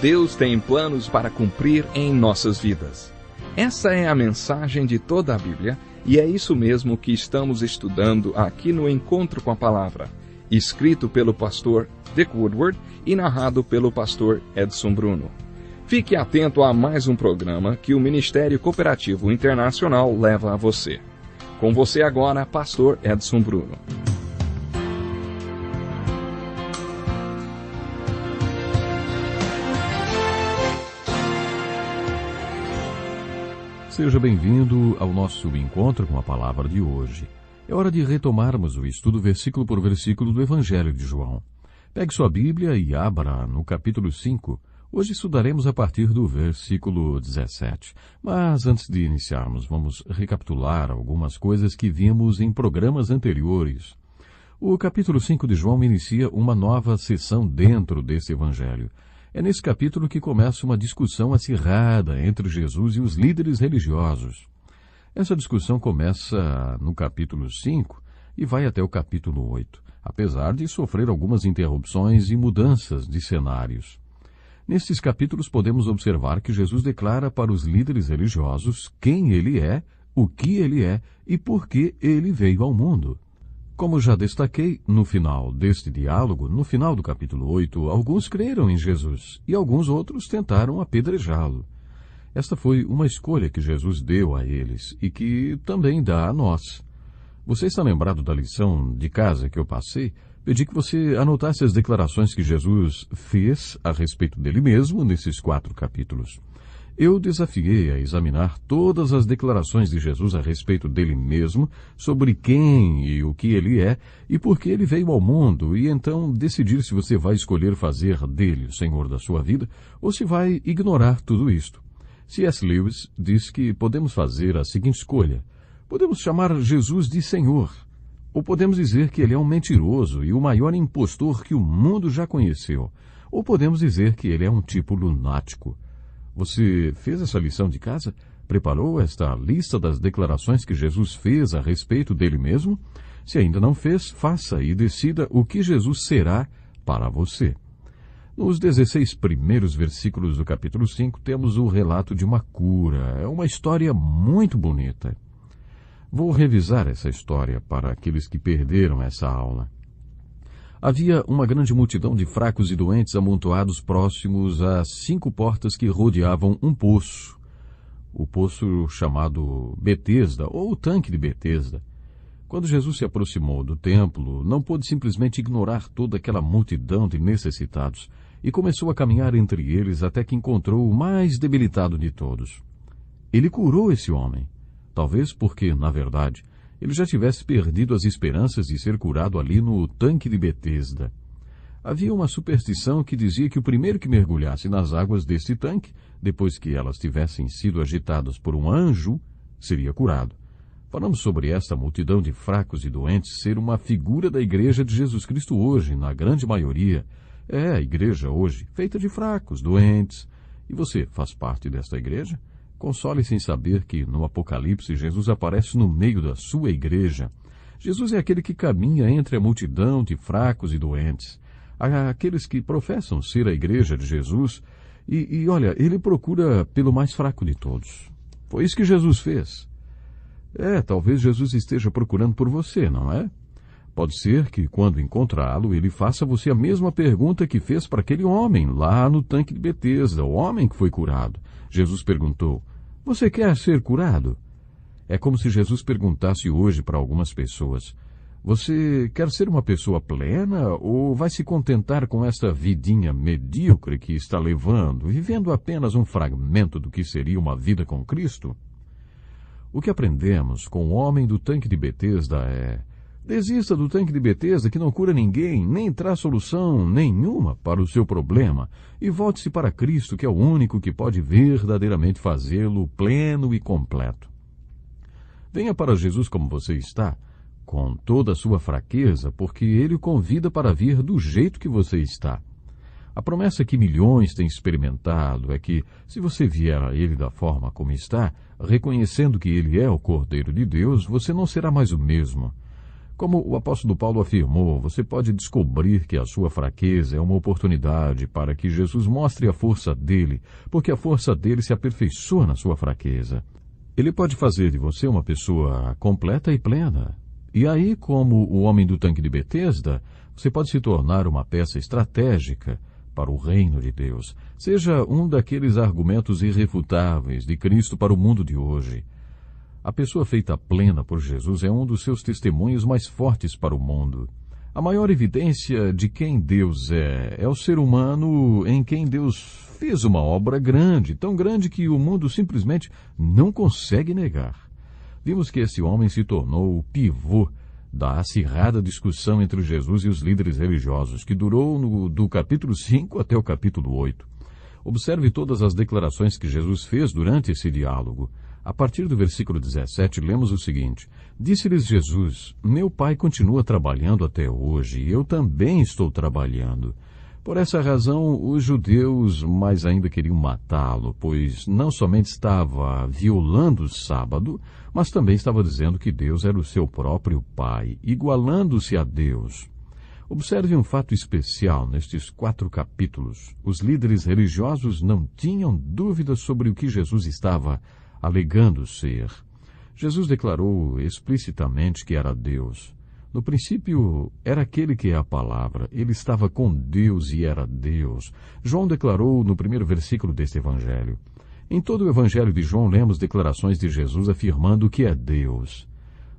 Deus tem planos para cumprir em nossas vidas. Essa é a mensagem de toda a Bíblia, e é isso mesmo que estamos estudando aqui no Encontro com a Palavra, escrito pelo pastor Dick Woodward e narrado pelo pastor Edson Bruno. Fique atento a mais um programa que o Ministério Cooperativo Internacional leva a você. Com você agora, pastor Edson Bruno. Seja bem-vindo ao nosso Encontro com a Palavra de hoje. É hora de retomarmos o estudo versículo por versículo do Evangelho de João. Pegue sua Bíblia e abra no capítulo 5. Hoje estudaremos a partir do versículo 17. Mas antes de iniciarmos, vamos recapitular algumas coisas que vimos em programas anteriores. O capítulo 5 de João inicia uma nova sessão dentro desse Evangelho. É nesse capítulo que começa uma discussão acirrada entre Jesus e os líderes religiosos. Essa discussão começa no capítulo 5 e vai até o capítulo 8, apesar de sofrer algumas interrupções e mudanças de cenários. Nesses capítulos podemos observar que Jesus declara para os líderes religiosos quem ele é, o que ele é e por que ele veio ao mundo. Como já destaquei, no final deste diálogo, no final do capítulo 8, alguns creram em Jesus e alguns outros tentaram apedrejá-lo. Esta foi uma escolha que Jesus deu a eles e que também dá a nós. Você está lembrado da lição de casa que eu passei? Pedi que você anotasse as declarações que Jesus fez a respeito dele mesmo nesses 4 capítulos. Eu desafiei a examinar todas as declarações de Jesus a respeito dele mesmo, sobre quem e o que ele é e por que ele veio ao mundo, e então decidir se você vai escolher fazer dele o Senhor da sua vida ou se vai ignorar tudo isto. C.S. Lewis diz que podemos fazer a seguinte escolha. Podemos chamar Jesus de Senhor, ou podemos dizer que ele é um mentiroso e o maior impostor que o mundo já conheceu, ou podemos dizer que ele é um tipo lunático. Você fez essa lição de casa? Preparou esta lista das declarações que Jesus fez a respeito dele mesmo? Se ainda não fez, faça e decida o que Jesus será para você. Nos 16 primeiros versículos do capítulo 5, temos o relato de uma cura. É uma história muito bonita. Vou revisar essa história para aqueles que perderam essa aula. Havia uma grande multidão de fracos e doentes amontoados próximos às 5 portas que rodeavam um poço. O poço chamado Betesda, ou o tanque de Betesda. Quando Jesus se aproximou do templo, não pôde simplesmente ignorar toda aquela multidão de necessitados e começou a caminhar entre eles até que encontrou o mais debilitado de todos. Ele curou esse homem, talvez porque, na verdade, ele já tivesse perdido as esperanças de ser curado ali no tanque de Betesda. Havia uma superstição que dizia que o primeiro que mergulhasse nas águas deste tanque, depois que elas tivessem sido agitadas por um anjo, seria curado. Falamos sobre esta multidão de fracos e doentes ser uma figura da Igreja de Jesus Cristo hoje, na grande maioria. É a igreja hoje, feita de fracos, doentes. E você faz parte desta igreja? Console-se em saber que, no Apocalipse, Jesus aparece no meio da sua igreja. Jesus é aquele que caminha entre a multidão de fracos e doentes. Aqueles que professam ser a igreja de Jesus. E olha, ele procura pelo mais fraco de todos. Foi isso que Jesus fez. Talvez Jesus esteja procurando por você, não é? Pode ser que, quando encontrá-lo, ele faça a você a mesma pergunta que fez para aquele homem, lá no tanque de Betesda, o homem que foi curado. Jesus perguntou, você quer ser curado? É como se Jesus perguntasse hoje para algumas pessoas, você quer ser uma pessoa plena ou vai se contentar com esta vidinha medíocre que está levando, vivendo apenas um fragmento do que seria uma vida com Cristo? O que aprendemos com o homem do tanque de Betesda é: desista do tanque de Betesda que não cura ninguém, nem traz solução nenhuma para o seu problema, e volte-se para Cristo, que é o único que pode verdadeiramente fazê-lo pleno e completo. Venha para Jesus como você está, com toda a sua fraqueza, porque Ele o convida para vir do jeito que você está. A promessa que milhões têm experimentado é que, se você vier a Ele da forma como está, reconhecendo que Ele é o Cordeiro de Deus, você não será mais o mesmo. Como o apóstolo Paulo afirmou, você pode descobrir que a sua fraqueza é uma oportunidade para que Jesus mostre a força dele, porque a força dele se aperfeiçoa na sua fraqueza. Ele pode fazer de você uma pessoa completa e plena. E aí, como o homem do tanque de Betesda, você pode se tornar uma peça estratégica para o reino de Deus. Seja um daqueles argumentos irrefutáveis de Cristo para o mundo de hoje. A pessoa feita plena por Jesus é um dos seus testemunhos mais fortes para o mundo. A maior evidência de quem Deus é o ser humano em quem Deus fez uma obra grande, tão grande que o mundo simplesmente não consegue negar. Vimos que esse homem se tornou o pivô da acirrada discussão entre Jesus e os líderes religiosos, que durou do capítulo 5 até o capítulo 8. Observe todas as declarações que Jesus fez durante esse diálogo. A partir do versículo 17, lemos o seguinte: Disse-lhes Jesus, meu Pai continua trabalhando até hoje, e eu também estou trabalhando. Por essa razão, os judeus mais ainda queriam matá-lo, pois não somente estava violando o sábado, mas também estava dizendo que Deus era o seu próprio Pai, igualando-se a Deus. Observe um fato especial nestes 4 capítulos. Os líderes religiosos não tinham dúvidas sobre o que Jesus estava alegando ser. Jesus declarou explicitamente que era Deus. No princípio, era aquele que é a palavra. Ele estava com Deus e era Deus. João declarou no primeiro versículo deste evangelho. Em todo o evangelho de João, lemos declarações de Jesus afirmando que é Deus.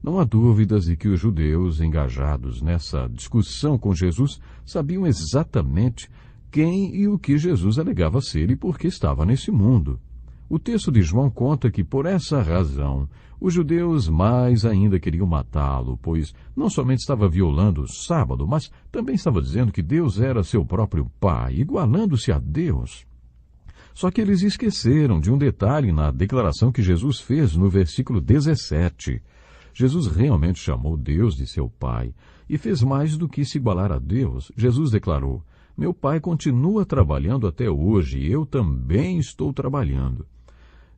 Não há dúvidas de que os judeus engajados nessa discussão com Jesus sabiam exatamente quem e o que Jesus alegava ser e por que estava nesse mundo. O texto de João conta que, por essa razão, os judeus mais ainda queriam matá-lo, pois não somente estava violando o sábado, mas também estava dizendo que Deus era seu próprio Pai, igualando-se a Deus. Só que eles esqueceram de um detalhe na declaração que Jesus fez no versículo 17. Jesus realmente chamou Deus de seu Pai e fez mais do que se igualar a Deus. Jesus declarou, meu Pai continua trabalhando até hoje e eu também estou trabalhando.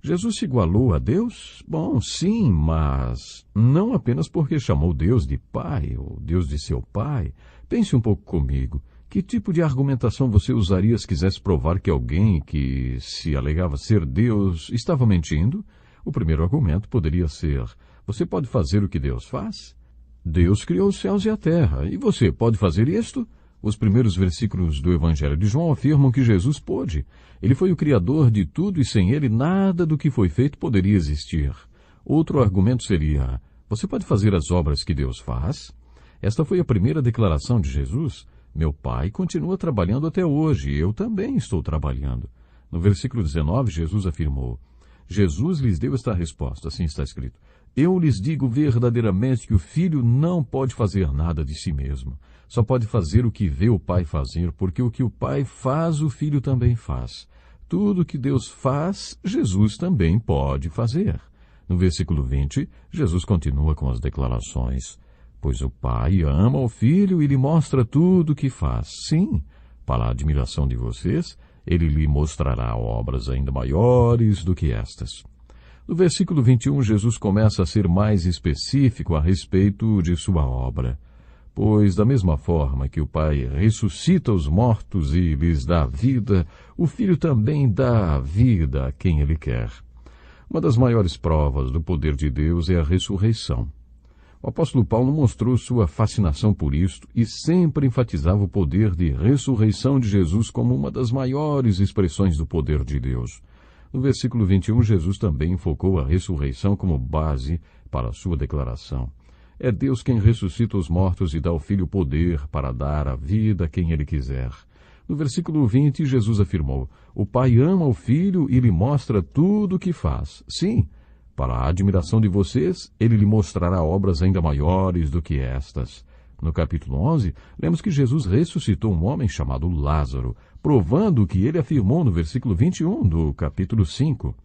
Jesus se igualou a Deus? Bom, sim, mas não apenas porque chamou Deus de Pai, ou Deus de seu Pai. Pense um pouco comigo. Que tipo de argumentação você usaria se quisesse provar que alguém que se alegava ser Deus estava mentindo? O primeiro argumento poderia ser, você pode fazer o que Deus faz? Deus criou os céus e a terra, e você pode fazer isto? Os primeiros versículos do Evangelho de João afirmam que Jesus pôde. Ele foi o Criador de tudo e sem ele nada do que foi feito poderia existir. Outro argumento seria, você pode fazer as obras que Deus faz? Esta foi a primeira declaração de Jesus. Meu Pai continua trabalhando até hoje, e eu também estou trabalhando. No versículo 19, Jesus afirmou, Jesus lhes deu esta resposta, assim está escrito, eu lhes digo verdadeiramente que o Filho não pode fazer nada de si mesmo. Só pode fazer o que vê o Pai fazer, porque o que o Pai faz, o Filho também faz. Tudo que Deus faz, Jesus também pode fazer. No versículo 20, Jesus continua com as declarações. Pois o Pai ama o Filho e lhe mostra tudo o que faz. Sim, para a admiração de vocês, ele lhe mostrará obras ainda maiores do que estas. No versículo 21, Jesus começa a ser mais específico a respeito de sua obra. Pois, da mesma forma que o Pai ressuscita os mortos e lhes dá vida, o Filho também dá vida a quem Ele quer. Uma das maiores provas do poder de Deus é a ressurreição. O apóstolo Paulo mostrou sua fascinação por isto e sempre enfatizava o poder de ressurreição de Jesus como uma das maiores expressões do poder de Deus. No versículo 21, Jesus também enfocou a ressurreição como base para a sua declaração. É Deus quem ressuscita os mortos e dá ao Filho poder para dar a vida a quem Ele quiser. No versículo 20, Jesus afirmou, o Pai ama o Filho e lhe mostra tudo o que faz. Sim, para a admiração de vocês, Ele lhe mostrará obras ainda maiores do que estas. No capítulo 11, lemos que Jesus ressuscitou um homem chamado Lázaro, provando o que ele afirmou no versículo 21 do capítulo 5.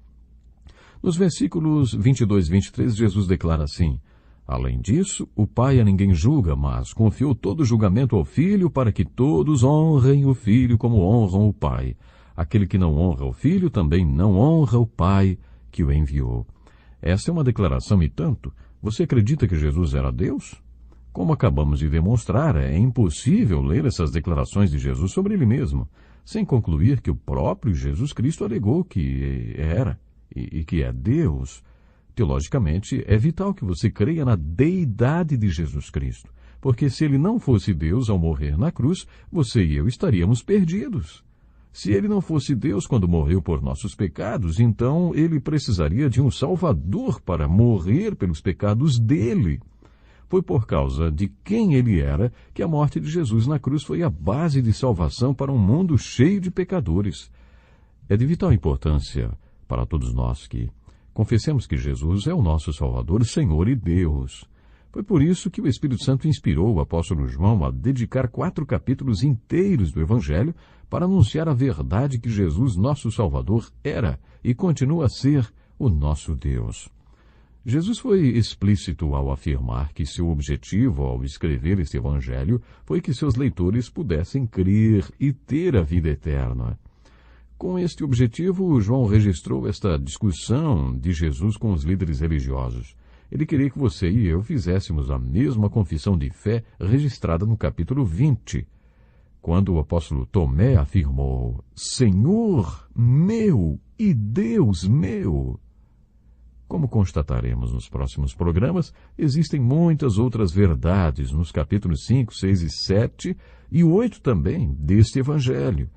Nos versículos 22 e 23, Jesus declara assim, além disso, o Pai a ninguém julga, mas confiou todo o julgamento ao Filho para que todos honrem o Filho como honram o Pai. Aquele que não honra o Filho também não honra o Pai que o enviou. Esta é uma declaração e tanto. Você acredita que Jesus era Deus? Como acabamos de demonstrar, é impossível ler essas declarações de Jesus sobre ele mesmo, sem concluir que o próprio Jesus Cristo alegou que era e que é Deus. Teologicamente, é vital que você creia na deidade de Jesus Cristo, porque se ele não fosse Deus ao morrer na cruz, você e eu estaríamos perdidos. Se ele não fosse Deus quando morreu por nossos pecados, então ele precisaria de um Salvador para morrer pelos pecados dele. Foi por causa de quem ele era que a morte de Jesus na cruz foi a base de salvação para um mundo cheio de pecadores. É de vital importância para todos nós que confessemos que Jesus é o nosso Salvador, Senhor e Deus. Foi por isso que o Espírito Santo inspirou o apóstolo João a dedicar 4 capítulos inteiros do Evangelho para anunciar a verdade que Jesus, nosso Salvador, era e continua a ser o nosso Deus. Jesus foi explícito ao afirmar que seu objetivo ao escrever este Evangelho foi que seus leitores pudessem crer e ter a vida eterna. Com este objetivo, João registrou esta discussão de Jesus com os líderes religiosos. Ele queria que você e eu fizéssemos a mesma confissão de fé registrada no capítulo 20, quando o apóstolo Tomé afirmou: Senhor meu e Deus meu. Como constataremos nos próximos programas, existem muitas outras verdades nos capítulos 5, 6 e 7 e 8 também deste Evangelho.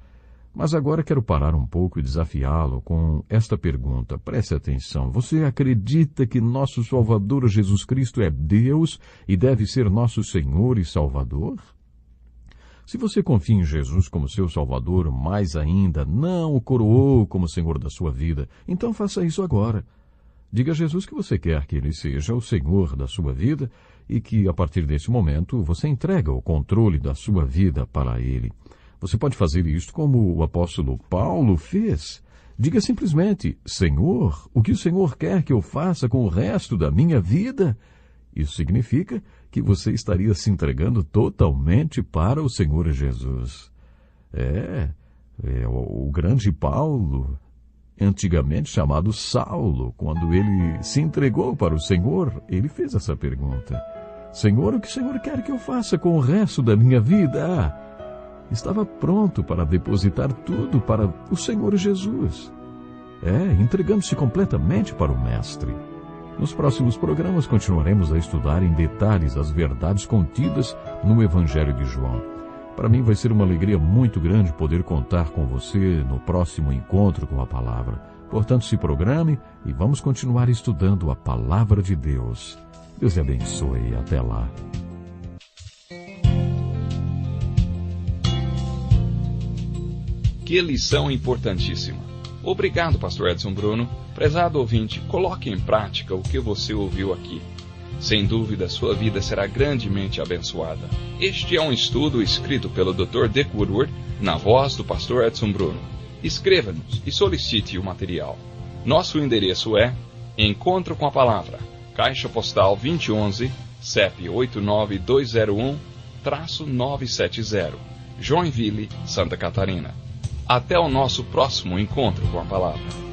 Mas agora quero parar um pouco e desafiá-lo com esta pergunta. Preste atenção. Você acredita que nosso Salvador Jesus Cristo é Deus e deve ser nosso Senhor e Salvador? Se você confia em Jesus como seu Salvador, mais ainda não o coroou como Senhor da sua vida, então faça isso agora. Diga a Jesus que você quer que Ele seja o Senhor da sua vida e que, a partir desse momento, você entrega o controle da sua vida para Ele. Você pode fazer isto como o apóstolo Paulo fez. Diga simplesmente: Senhor, o que o Senhor quer que eu faça com o resto da minha vida? Isso significa que você estaria se entregando totalmente para o Senhor Jesus. O grande Paulo, antigamente chamado Saulo, quando ele se entregou para o Senhor, ele fez essa pergunta: Senhor, o que o Senhor quer que eu faça com o resto da minha vida? Estava pronto para depositar tudo para o Senhor Jesus. Entregando-se completamente para o Mestre. Nos próximos programas continuaremos a estudar em detalhes as verdades contidas no Evangelho de João. Para mim vai ser uma alegria muito grande poder contar com você no próximo encontro com a Palavra. Portanto, se programe e vamos continuar estudando a Palavra de Deus. Deus te abençoe e até lá. Que lição importantíssima. Obrigado, pastor Edson Bruno. Prezado ouvinte, coloque em prática o que você ouviu aqui. Sem dúvida, sua vida será grandemente abençoada. Este é um estudo escrito pelo Dr. Dick Woodward, na voz do pastor Edson Bruno. Escreva-nos e solicite o material. Nosso endereço é Encontro com a Palavra, Caixa Postal 2011, CEP 89201-970, Joinville, Santa Catarina. Até o nosso próximo encontro com a Palavra.